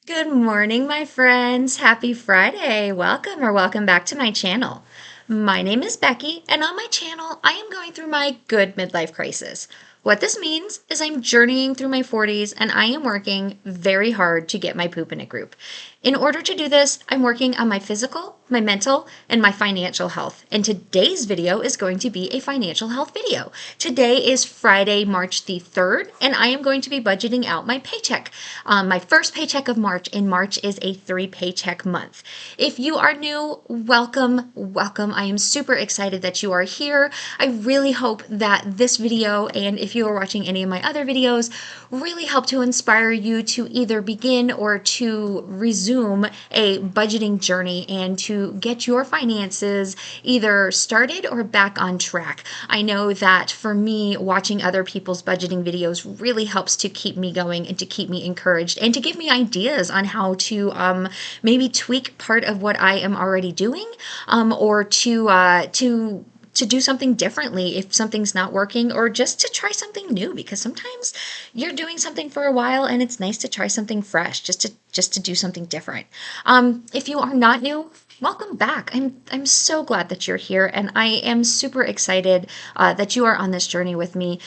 Good morning, my friends. Happy Friday. Welcome back to my channel. My name is Becky, and on my channel, I am going through my good midlife crisis. What this means is I'm journeying through my 40s and I am working very hard to get my poop in a group. In order to do this, I'm working on my physical, my mental, and my financial health. And today's video is going to be a financial health video. Today is Friday, March the 3rd, and I am going to be budgeting out my paycheck. My first paycheck of March, and March is a 3 paycheck month. If you are new, welcome. I am super excited that you are here. I really hope that this video, and if you are watching any of my other videos, really help to inspire you to either begin or to resume a budgeting journey and to get your finances either started or back on track. I know that for me, watching other people's budgeting videos really helps to keep me going and to keep me encouraged and to give me ideas on how to maybe tweak part of what I am already doing, or to do something differently if something's not working, or just to try something new, because sometimes you're doing something for a while and it's nice to try something fresh, just to do something different. If you are not new, welcome back. I'm so glad that you're here, and I am super excited that you are on this journey with me.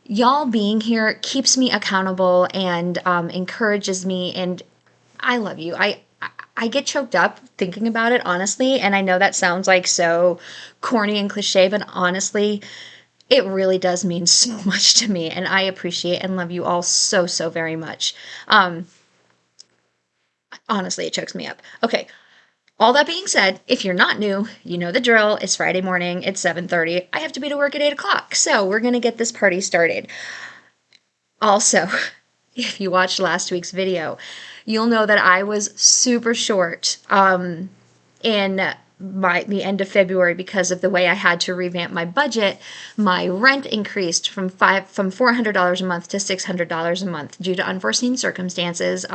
Y'all being here keeps me accountable and encourages me, and I love you. I get choked up thinking about it, honestly, and I know that sounds like so corny and cliche, but honestly, it really does mean so much to me, and I appreciate and love you all so very much. Um, Honestly, it chokes me up. Okay, all that being said, if you're not new, you know the drill. It's Friday morning. It's 7:30. I have to be to work at 8 o'clock, so we're gonna get this party started. Also, if you watched last week's video, you'll know that I was super short in the end of February because of the way I had to revamp my budget. My rent increased from $400 a month to $600 a month due to unforeseen circumstances.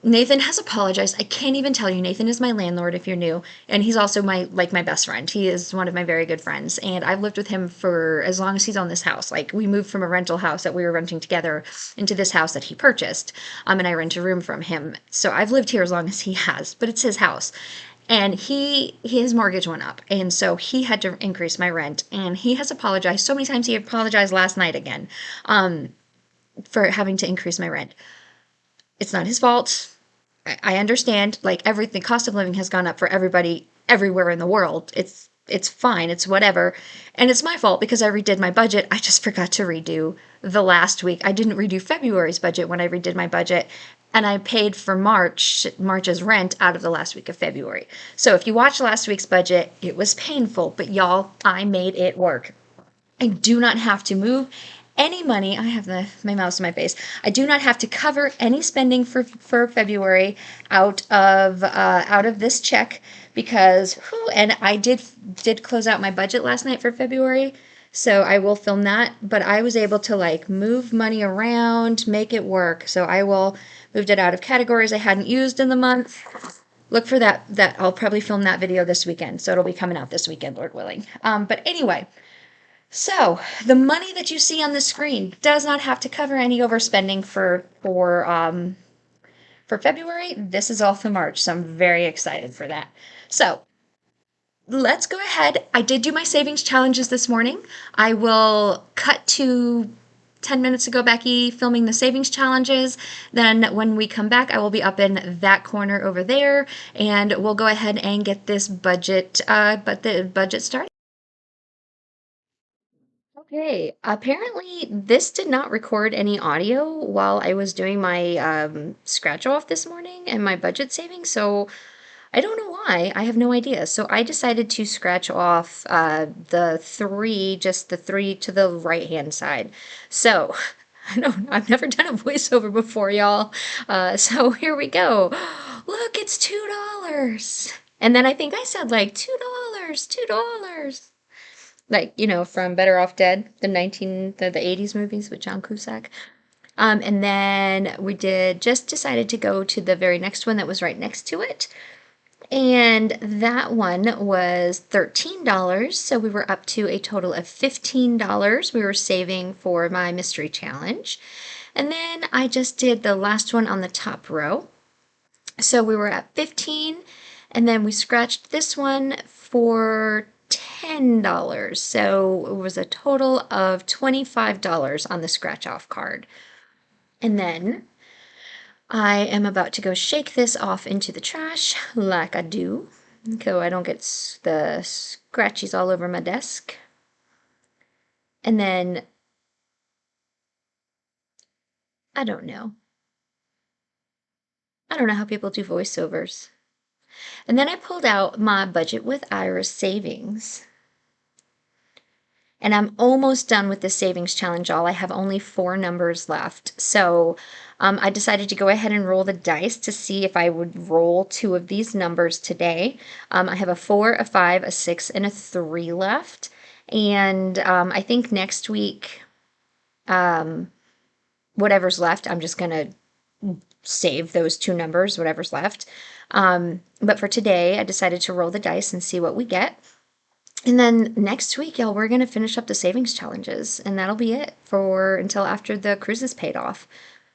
Nathan has apologized. I can't even tell you. Nathan is my landlord if you're new, and he's also my best friend. He is one of my very good friends, and I've lived with him for as long as he's owned this house. Like, we moved from a rental house that we were renting together into this house that he purchased, and I rent a room from him. So I've lived here as long as he has, but it's his house. And his mortgage went up, and so he had to increase my rent, and he has apologized so many times. He apologized last night again, for having to increase my rent. It's not his fault. I understand, like, everything, cost of living has gone up for everybody everywhere in the world. It's fine, it's whatever. And it's my fault because I redid my budget. I just forgot to redo the last week. I didn't redo February's budget when I redid my budget, and I paid for March's rent out of the last week of February. So if you watched last week's budget, it was painful, but y'all, I made it work. I do not have to move any money. I have my mouse in my face. I do not have to cover any spending for February out of this check because and I did close out my budget last night for February. So I will film that, but I was able to like move money around, make it work. So I will moved it out of categories I hadn't used in the month. Look for that. I'll probably film that video this weekend. So it'll be coming out this weekend, Lord willing. But anyway, so the money that you see on the screen does not have to cover any overspending for February. This is all for March, so I'm very excited for that. So let's go ahead. I did do my savings challenges this morning. I will cut to 10 minutes ago, Becky, filming the savings challenges. Then when we come back, I will be up in that corner over there, and we'll go ahead and get this budget started. Okay, apparently this did not record any audio while I was doing my scratch off this morning and my budget saving, so I don't know why. I have no idea. So I decided to scratch off just the three to the right-hand side. So I don't know, I've never done a voiceover before, y'all. So here we go. Look, it's $2. And then I think I said like $2. Like, from Better Off Dead, the 80s movies with John Cusack. And then we decided to go to the very next one that was right next to it. And that one was $13. So we were up to a total of $15 we were saving for my mystery challenge. And then I just did the last one on the top row. So we were at 15, and then we scratched this one for $10. So it was a total of $25 on the scratch off card. And then I am about to go shake this off into the trash like I do, so I don't get the scratchies all over my desk. And then, I don't know. I don't know how people do voiceovers. And then I pulled out my budget with Ira's savings. And I'm almost done with the savings challenge, all. I have only 4 numbers left. So I decided to go ahead and roll the dice to see if I would roll 2 of these numbers today. I have a 4, a 5, a 6, and a 3 left. And I think next week, whatever's left, I'm just going to save those 2 numbers, whatever's left. But for today, I decided to roll the dice and see what we get. And then next week, y'all, we're going to finish up the savings challenges, and that'll be it for until after the cruise is paid off.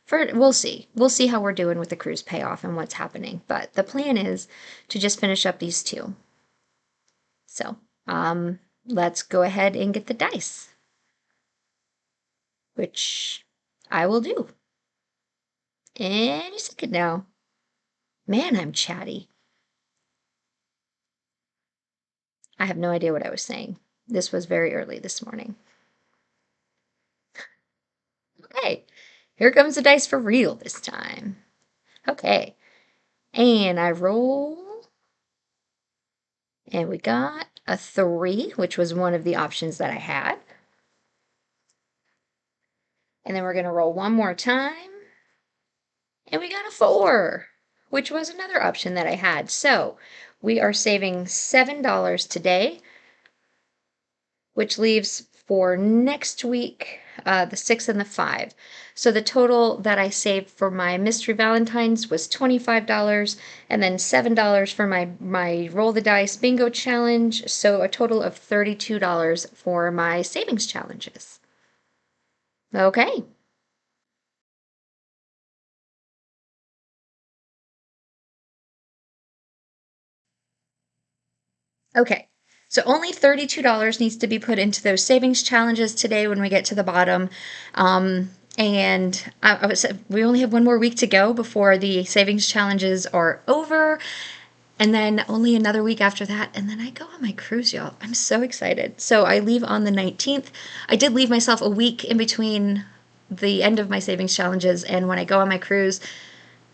We'll see. We'll see how we're doing with the cruise payoff and what's happening. But the plan is to just finish up these 2. So, let's go ahead and get the dice, which I will do any second now. Man, I'm chatty. I have no idea what I was saying. This was very early this morning. Okay, here comes the dice for real this time. Okay, and I roll, and we got a 3, which was one of the options that I had. And then we're going to roll one more time, and we got a 4, which was another option that I had. So we are saving $7 today, which leaves for next week the 6 and the 5. So the total that I saved for my Mystery Valentines was $25, and then $7 for my Roll the Dice Bingo Challenge. So a total of $32 for my savings challenges. Okay. Okay. So only $32 needs to be put into those savings challenges today when we get to the bottom. And I would say we only have one more week to go before the savings challenges are over. And then only another week after that. And then I go on my cruise, y'all. I'm so excited. So I leave on the 19th. I did leave myself a week in between the end of my savings challenges and when I go on my cruise,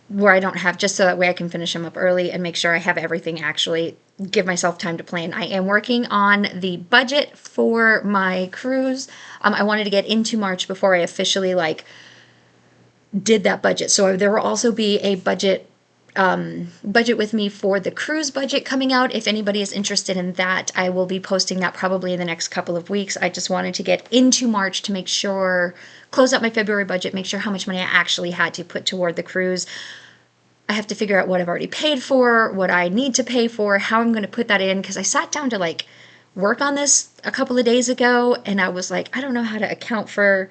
where I don't have, just so that way I can finish them up early and make sure I have everything, actually give myself time to plan. I am working on the budget for my cruise. I wanted to get into March before I officially did that budget. So there will also be a budget with me for the cruise budget coming out. If anybody is interested in that, I will be posting that probably in the next couple of weeks. I just wanted to get into March to make sure, close out my February budget, make sure how much money I actually had to put toward the cruise. I have to figure out what I've already paid for, what I need to pay for, how I'm going to put that in, because I sat down to work on this a couple of days ago, and I was like, I don't know how to account for,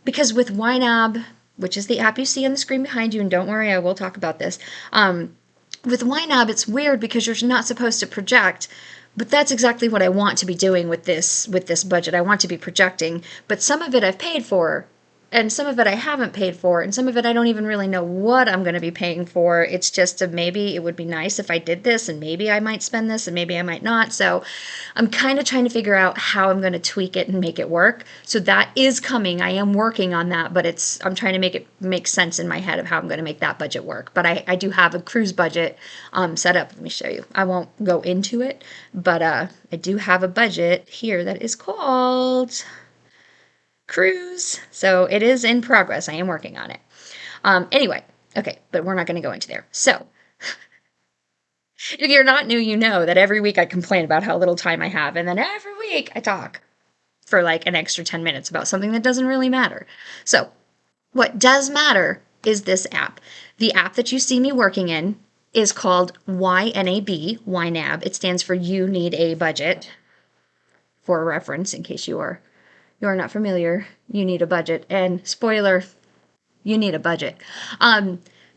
because with YNAB, which is the app you see on the screen behind you, and don't worry, I will talk about this. With YNAB, it's weird because you're not supposed to project, but that's exactly what I want to be doing with this budget. I want to be projecting, but some of it I've paid for, and some of it I haven't paid for, and some of it I don't even really know what I'm going to be paying for. It's just maybe it would be nice if I did this, and maybe I might spend this, and maybe I might not. So I'm kind of trying to figure out how I'm going to tweak it and make it work. So that is coming. I am working on that, but I'm trying to make it make sense in my head of how I'm going to make that budget work. But I do have a cruise budget set up. Let me show you. I won't go into it, but I do have a budget here that is called cruise. So it is in progress. I am working on it. Anyway, okay, but we're not going to go into there. So if you're not new, you know that every week I complain about how little time I have, and then every week I talk for an extra 10 minutes about something that doesn't really matter. So what does matter is this app. The app that you see me working in is called YNAB, YNAB. It stands for You Need a Budget. For reference, in case you're not familiar, you need a budget. And spoiler, you need a budget.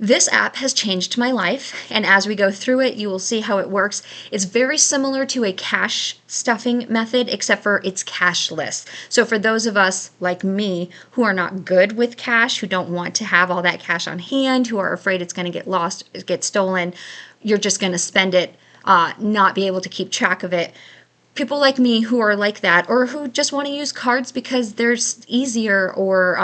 This app has changed my life, and as we go through it, you will see how it works. It's very similar to a cash stuffing method, except for it's cashless. So for those of us like me who are not good with cash, who don't want to have all that cash on hand, who are afraid it's going to get lost, get stolen, you're just going to spend it, not be able to keep track of it. People like me who are like that, or who just want to use cards because they're easier, or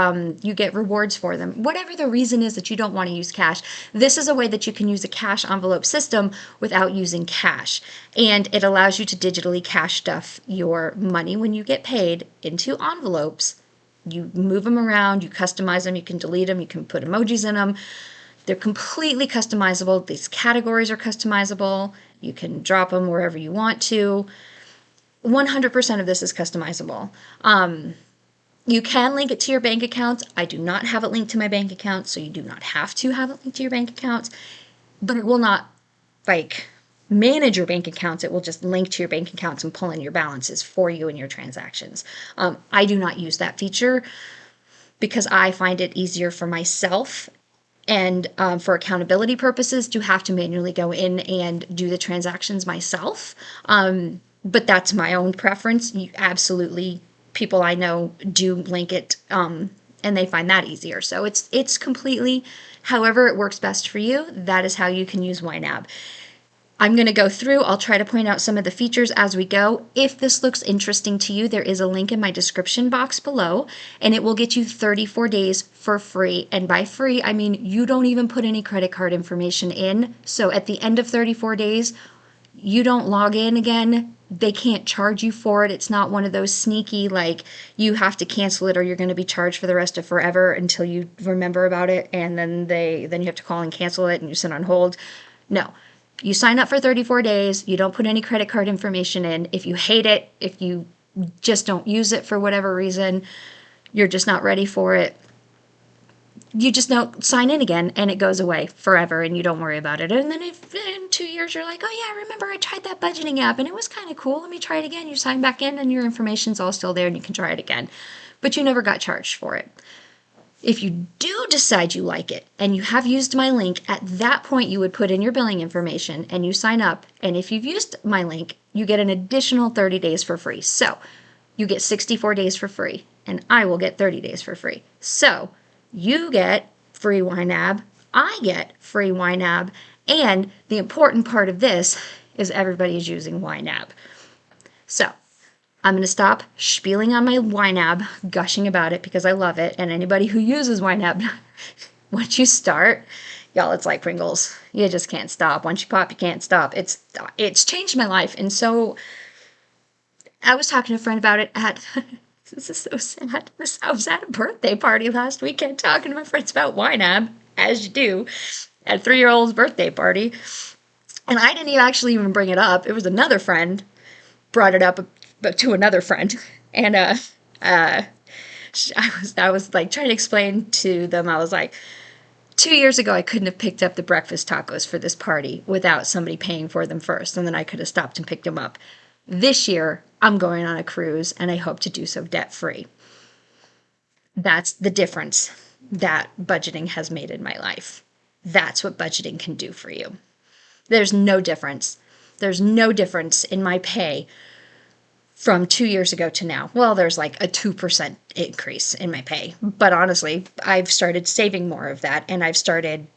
you get rewards for them. Whatever the reason is that you don't want to use cash, this is a way that you can use a cash envelope system without using cash. And it allows you to digitally cash stuff your money when you get paid into envelopes. You move them around, you customize them, you can delete them, you can put emojis in them. They're completely customizable. These categories are customizable. You can drop them wherever you want to. 100% of this is customizable. You can link it to your bank accounts. I do not have it linked to my bank account, so you do not have to have it linked to your bank accounts. But it will not, like, manage your bank accounts. It will just link to your bank accounts and pull in your balances for you and your transactions. I do not use that feature because I find it easier for myself and for accountability purposes to have to manually go in and do the transactions myself. But that's my own preference. Absolutely, people I know do link it, and they find that easier. So it's completely however it works best for you. That is how you can use YNAB. I'm going to go through. I'll try to point out some of the features as we go. If this looks interesting to you, there is a link in my description box below, and it will get you 34 days for free. And by free, I mean you don't even put any credit card information in. So at the end of 34 days, you don't log in again. They can't charge you for it. It's not one of those sneaky, like, you have to cancel it or you're going to be charged for the rest of forever until you remember about it, and then you have to call and cancel it and you sit on hold. No. You sign up for 34 days. You don't put any credit card information in. If you hate it, if you just don't use it for whatever reason, you're just not ready for it, you just don't sign in again, and it goes away forever and you don't worry about it. And then if in 2 years you're like, oh yeah, remember I tried that budgeting app and it was kind of cool, let me try it again. You sign back in and your information's all still there and you can try it again. But you never got charged for it. If you do decide you like it and you have used my link, at that point you would put in your billing information and you sign up. And if you've used my link, you get an additional 30 days for free. So you get 64 days for free and I will get 30 days for free. So you get free YNAB, I get free YNAB, and the important part of this is everybody is using YNAB. So I'm going to stop spieling on my YNAB, gushing about it because I love it, and anybody who uses YNAB, once you start, y'all, it's like Pringles. You just can't stop. Once you pop, you can't stop. It's changed my life, and so I was talking to a friend about it at... This is so sad. I was at a birthday party last weekend talking to my friends about YNAB, as you do, at a 3-year-old's birthday party. And I didn't even bring it up. It was another friend brought it up to another friend. And I was like trying to explain to them, I was like, 2 years ago, I couldn't have picked up the breakfast tacos for this party without somebody paying for them first. And then I could have stopped and picked them up. This year, I'm going on a cruise, and I hope to do so debt-free. That's the difference that budgeting has made in my life. That's what budgeting can do for you. There's no difference. There's no difference in my pay from 2 years ago to now. Well, there's like a 2% increase in my pay. But honestly, I've started saving more of that, and I've started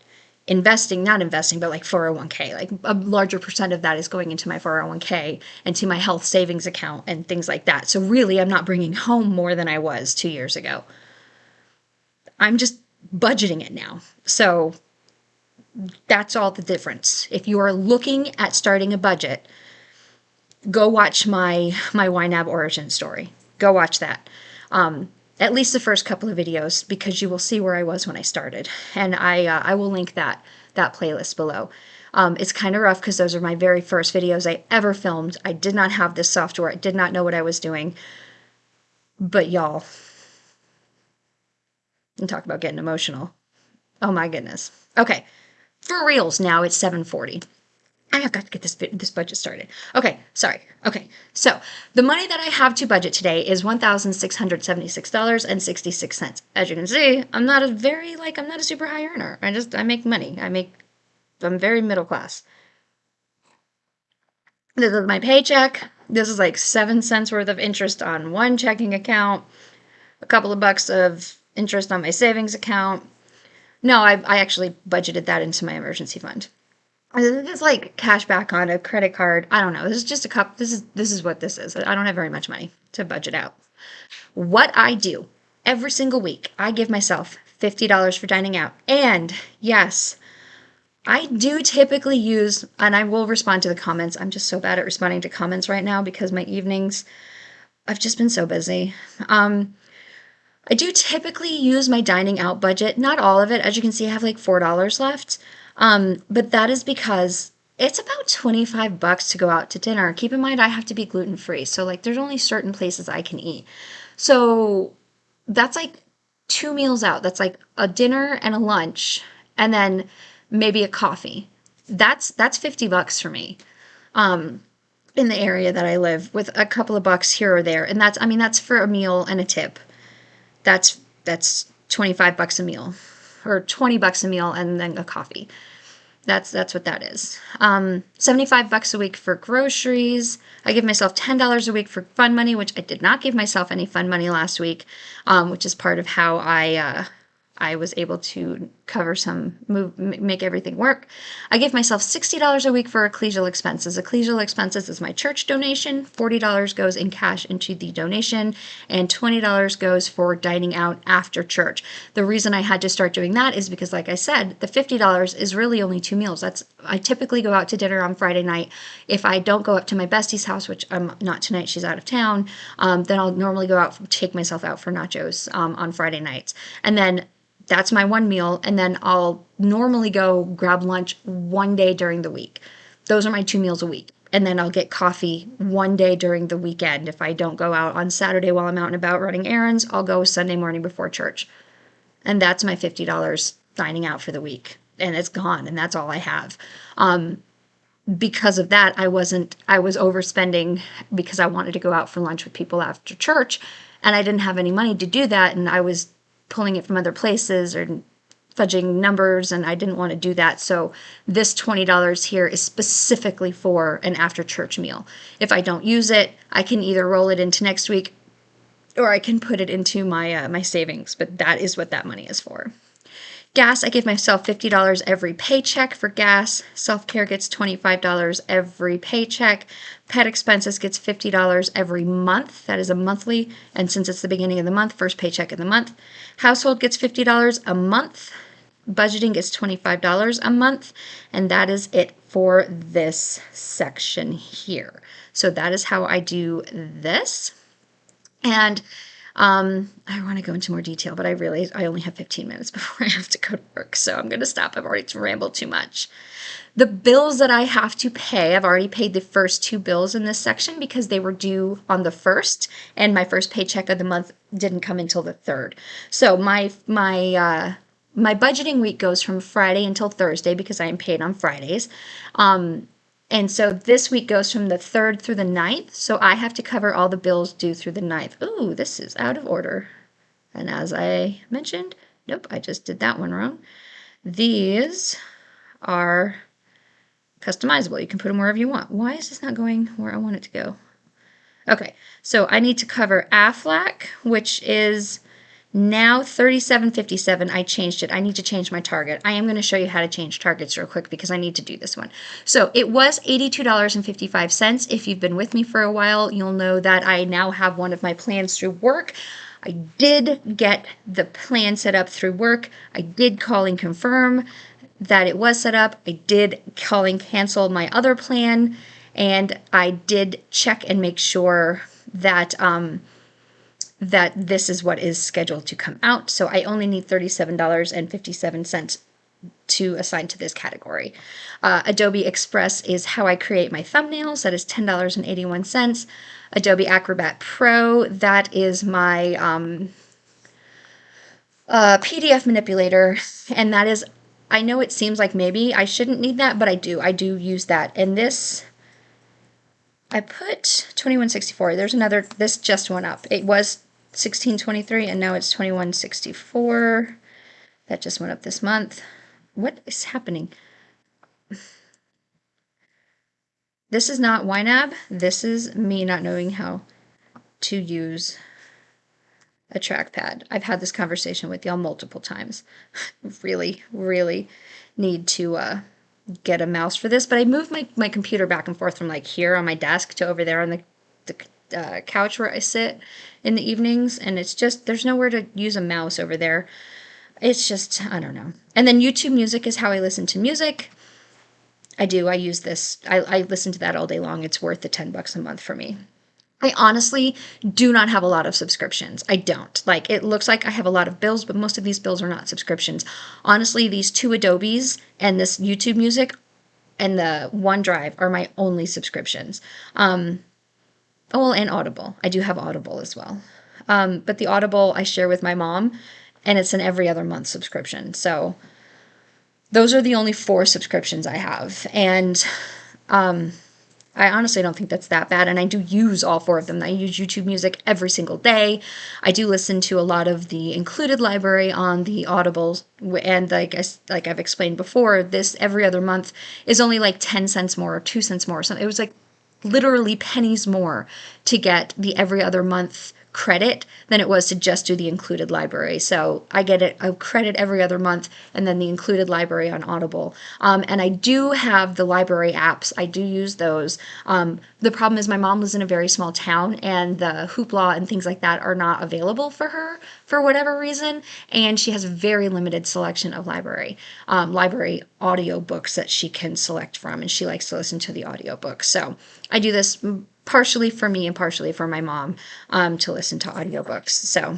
not investing, but like 401k, like a larger percent of that is going into my 401k and to my health savings account and things like that. So really, I'm not bringing home more than I was 2 years ago. I'm just budgeting it now. So that's all the difference. If you are looking at starting a budget, go watch my YNAB origin story. Go watch that. At least the first couple of videos, because you will see where I was when I started. And I will link that playlist below. It's kind of rough because those are my very first videos I ever filmed. I did not have this software. I did not know what I was doing. But y'all, and talk about getting emotional. Oh my goodness. Okay, for reals now, it's 7:40. I have got to get this budget started. Okay, sorry. Okay, so the money that I have to budget today is $1,676.66. As you can see, I'm not I'm not a super high earner. I make money. I'm very middle class. This is my paycheck. This is like 7 cents worth of interest on one checking account, a couple of bucks of interest on my savings account. No, I actually budgeted that into my emergency fund. It's like cash back on a credit card. I don't know. This is just a cup. This is what this is. I don't have very much money to budget out. What I do every single week, I give myself $50 for dining out. And yes, I do typically use, and I will respond to the comments. I'm just so bad at responding to comments right now because my evenings, I've just been so busy. I do typically use my dining out budget, not all of it. As you can see, I have like $4 left. But that is because it's about 25 bucks to go out to dinner. Keep in mind, I have to be gluten free. So like there's only certain places I can eat. So that's like 2 meals out. That's like a dinner and a lunch and then maybe a coffee. That's 50 bucks for me. In the area that I live with a couple of bucks here or there. And that's for a meal and a tip. That's 25 bucks a meal or 20 bucks a meal and then a coffee. That's what that is. 75 bucks a week for groceries. I give myself $10 a week for fun money, which I did not give myself any fun money last week, which is part of how I was able to make everything work. I give myself $60 a week for ecclesial expenses. Ecclesial expenses is my church donation. $40 goes in cash into the donation, and $20 goes for dining out after church. The reason I had to start doing that is because, like I said, the $50 is really only 2 meals. I typically go out to dinner on Friday night. If I don't go up to my bestie's house, which I'm not tonight, she's out of town, then I'll normally go out, take myself out for nachos on Friday nights. And then that's my one meal, and then I'll normally go grab lunch one day during the week. Those are my 2 meals a week. And then I'll get coffee one day during the weekend. If I don't go out on Saturday while I'm out and about running errands, I'll go Sunday morning before church. And that's my $50 dining out for the week. And it's gone, and that's all I have. Because of that, I was overspending because I wanted to go out for lunch with people after church, and I didn't have any money to do that, and I was pulling it from other places or fudging numbers, and I didn't want to do that. So this $20 here is specifically for an after church meal. If I don't use it, I can either roll it into next week or I can put it into my savings, but that is what that money is for. Gas, I give myself $50 every paycheck for gas. Self-care gets $25 every paycheck. Pet expenses gets $50 every month. That is a monthly, and since it's the beginning of the month, first paycheck of the month. Household gets $50 a month. Budgeting gets $25 a month, and that is it for this section here. So that is how I do this. And I want to go into more detail, but I only have 15 minutes before I have to go to work, so I'm going to stop. I've already rambled too much. The bills that I have to pay, I've already paid the first 2 bills in this section because they were due on the 1st, and my first paycheck of the month didn't come until the 3rd. So my budgeting week goes from Friday until Thursday because I am paid on Fridays. And so this week goes from the 3rd through the 9th. So I have to cover all the bills due through the 9th. Ooh, this is out of order. And as I mentioned, nope, I just did that one wrong. These are customizable. You can put them wherever you want. Why is this not going where I want it to go? Okay, so I need to cover AFLAC, which is now $37.57. I changed it. I need to change my target. I am going to show you how to change targets real quick because I need to do this one. So it was $82.55. If you've been with me for a while, you'll know that I now have one of my plans through work. I did get the plan set up through work. I did call and confirm that it was set up. I did call and cancel my other plan, and I did check and make sure that that this is what is scheduled to come out. So I only need $37.57 to assign to this category. Adobe Express is how I create my thumbnails. That is $10.81. Adobe Acrobat Pro, that is my PDF manipulator, and that is I know it seems like maybe I shouldn't need that, but I do. I do use that. And this, I put 2164. There's another, this just went up. It was 1623 and now it's 2164. That just went up this month. What is happening? This is not YNAB. This is me not knowing how to use a trackpad. I've had this conversation with y'all multiple times. Really, really need to get a mouse for this, but I moved my computer back and forth from like here on my desk to over there on the couch where I sit in the evenings, and it's just, there's nowhere to use a mouse over there. It's just, I don't know. And then YouTube Music is how I listen to music. I use this. I listen to that all day long. It's worth the $10 a month for me. I honestly do not have a lot of subscriptions. I don't. Like, it looks like I have a lot of bills, but most of these bills are not subscriptions. Honestly, these 2 Adobes and this YouTube Music and the OneDrive are my only subscriptions. Oh, well, and Audible. I do have Audible as well. But the Audible I share with my mom, and it's an every other month subscription. So those are the only 4 subscriptions I have. And I honestly don't think that's that bad, and I do use all 4 of them. I use YouTube Music every single day. I do listen to a lot of the included library on the Audibles, and like I've explained before, this every other month is only like 10 cents more or 2 cents more or something. It was like literally pennies more to get the every other month credit than it was to just do the included library. So I get a credit every other month and then the included library on Audible. And I do have the library apps. I do use those. The problem is my mom lives in a very small town and the Hoopla and things like that are not available for her for whatever reason. And she has a very limited selection of library audio books that she can select from. And she likes to listen to the audiobooks. So I do this partially for me and partially for my mom to listen to audiobooks. So,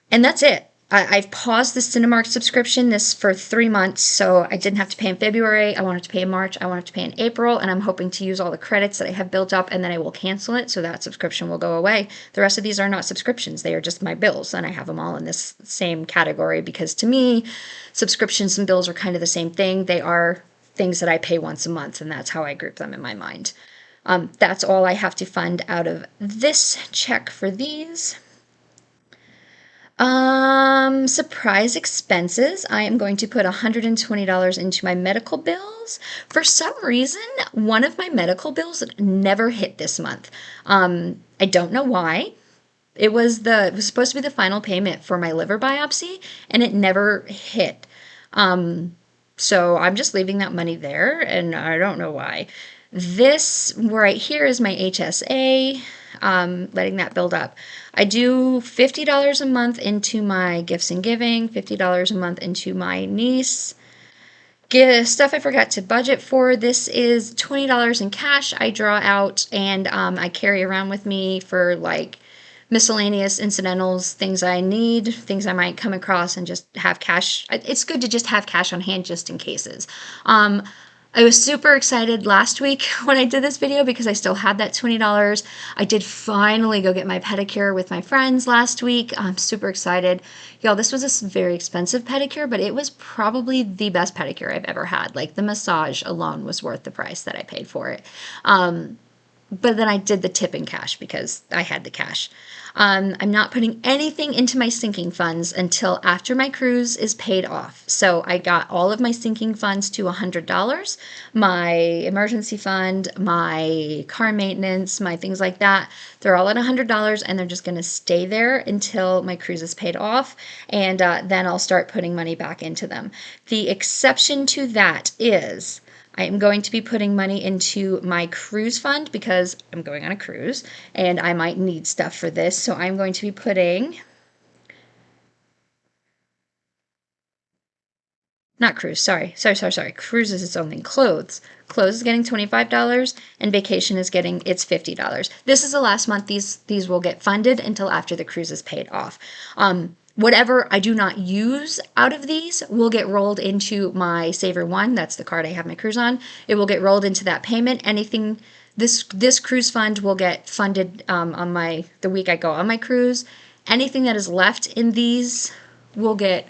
and that's it. I've paused the Cinemark subscription this for 3 months, so I didn't have to pay in February. I wanted to pay in March. I wanted to pay in April, and I'm hoping to use all the credits that I have built up, and then I will cancel it, so that subscription will go away. The rest of these are not subscriptions. They are just my bills, and I have them all in this same category because to me, subscriptions and bills are kind of the same thing. They are things that I pay once a month, and that's how I group them in my mind. That's all I have to fund out of this check for these. Surprise expenses. I am going to put $120 into my medical bills. For some reason, one of my medical bills never hit this month. I don't know why. It was supposed to be the final payment for my liver biopsy, and it never hit. So I'm just leaving that money there, and I don't know why. This right here is my HSA, letting that build up. I do $50 a month into my gifts and giving, $50 a month into my niece. Stuff I forgot to budget for. This is $20 in cash I draw out and I carry around with me for like miscellaneous incidentals, things I need, things I might come across, and just have cash. It's good to just have cash on hand just in cases. I was super excited last week when I did this video because I still had that $20. I did finally go get my pedicure with my friends last week. I'm super excited. Y'all, this was a very expensive pedicure, but it was probably the best pedicure I've ever had. Like, the massage alone was worth the price that I paid for it. But then I did the tip in cash because I had the cash. I'm not putting anything into my sinking funds until after my cruise is paid off. So I got all of my sinking funds to $100, my emergency fund, my car maintenance, my things like that. They're all at $100 and they're just going to stay there until my cruise is paid off. And then I'll start putting money back into them. The exception to that is I am going to be putting money into my cruise fund because I'm going on a cruise and I might need stuff for this. So I'm going to be putting, not cruise, sorry. Cruise is its own thing. Clothes. Clothes is getting $25 and vacation is getting its $50. This is the last month these will get funded until after the cruise is paid off. Whatever I do not use out of these will get rolled into my Saver One. That's the card I have my cruise on. It will get rolled into that payment. Anything, this cruise fund will get funded on the week I go on my cruise. Anything that is left in these will get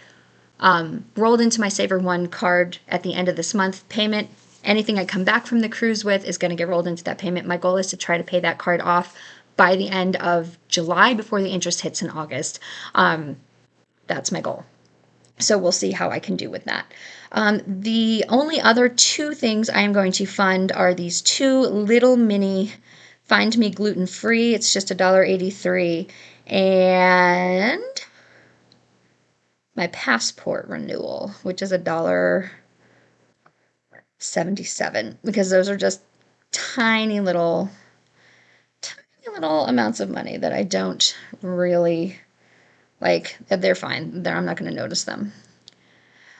rolled into my Saver One card at the end of this month. Payment, anything I come back from the cruise with is going to get rolled into that payment. My goal is to try to pay that card off by the end of July before the interest hits in August. That's my goal. So we'll see how I can do with that. The only other two things I am going to fund are these two little mini Find Me Gluten Free. It's just $1.83. And my passport renewal, which is $1.77, because those are just tiny little amounts of money that I don't really like. They're fine. I'm not going to notice them.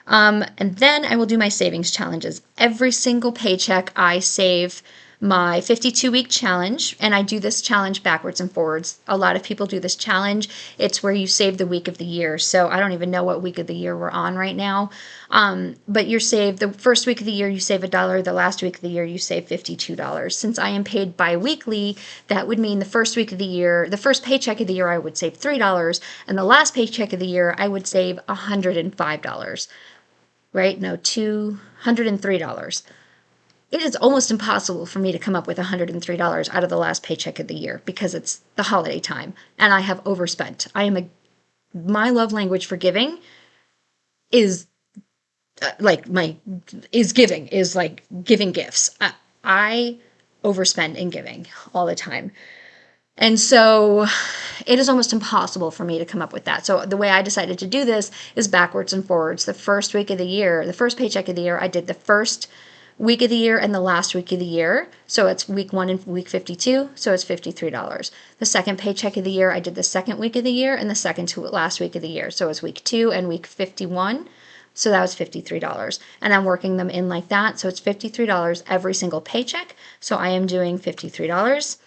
And then I will do my savings challenges. Every single paycheck, I save my 52-week challenge, and I do this challenge backwards and forwards. A lot of people do this challenge. It's where you save the week of the year. So I don't even know what week of the year we're on right now. But you're saved the first week of the year, you save $1. The last week of the year, you save $52. Since I am paid bi-weekly, that would mean the first week of the year, the first paycheck of the year, I would save $3, and the last paycheck of the year, I would save $105. Right? No, $203. It is almost impossible for me to come up with $103 out of the last paycheck of the year because it's the holiday time and I have overspent. My love language for giving is giving gifts. I overspend in giving all the time. And so it is almost impossible for me to come up with that. So the way I decided to do this is backwards and forwards. The first week of the year, the first paycheck of the year, I did the first week of the year and the last week of the year. So it's week 1 and week 52. So it's $53. The second paycheck of the year, I did the second week of the year and the second to last week of the year. So it's week 2 and week 51. So that was $53. And I'm working them in like that. So it's $53 every single paycheck. So I am doing $53.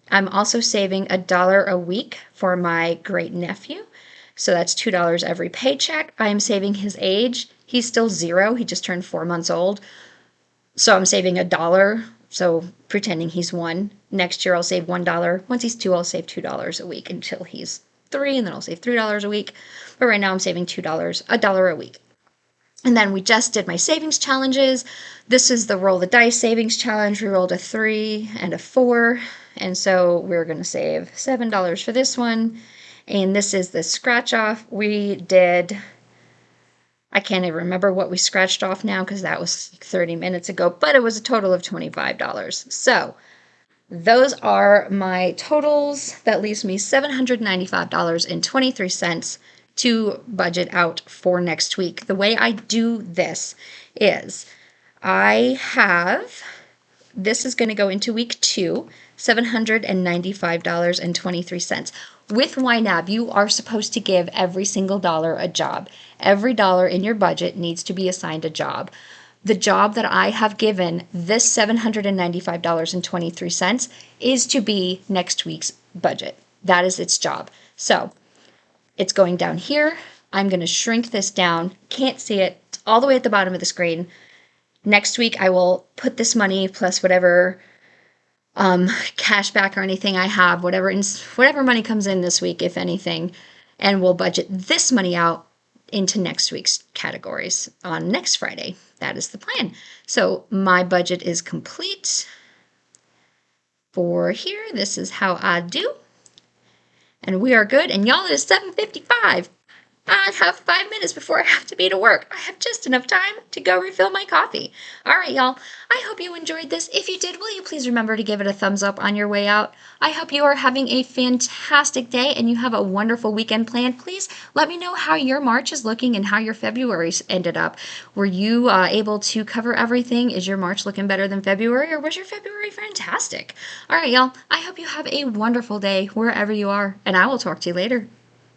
I'm also saving $1 a week for my great nephew. So that's $2 every paycheck. I am saving his age. He's still 0. He just turned 4 months old. So I'm saving $1. So pretending he's 1. Next year I'll save $1. Once he's 2, I'll save $2 a week until he's 3, and then I'll save $3 a week. But right now I'm saving $1 a week. And then we just did my savings challenges. This is the roll the dice savings challenge. We rolled a 3 and a 4. And so we're going to save $7 for this one. And this is the scratch off. I can't even remember what we scratched off now because that was 30 minutes ago, but it was a total of $25. So those are my totals. That leaves me $795.23 to budget out for next week. The way I do this is this is going to go into week 2, $795.23. With YNAB, you are supposed to give every single dollar a job. Every dollar in your budget needs to be assigned a job. The job that I have given this $795.23 is to be next week's budget. That is its job. So it's going down here. I'm going to shrink this down. Can't see it. It's all the way at the bottom of the screen. Next week, I will put this money plus whatever cash back or anything I have, whatever money comes in this week, if anything, and we'll budget this money out into next week's categories on next Friday. That is the plan. So my budget is complete for here. This is how I do. And we are good. And y'all, it is 7:55. I have 5 minutes before I have to be to work. I have just enough time to go refill my coffee. All right, y'all. I hope you enjoyed this. If you did, will you please remember to give it a thumbs up on your way out? I hope you are having a fantastic day and you have a wonderful weekend planned. Please let me know how your March is looking and how your February ended up. Were you able to cover everything? Is your March looking better than February, or was your February fantastic? All right, y'all. I hope you have a wonderful day wherever you are, and I will talk to you later.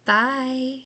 Bye.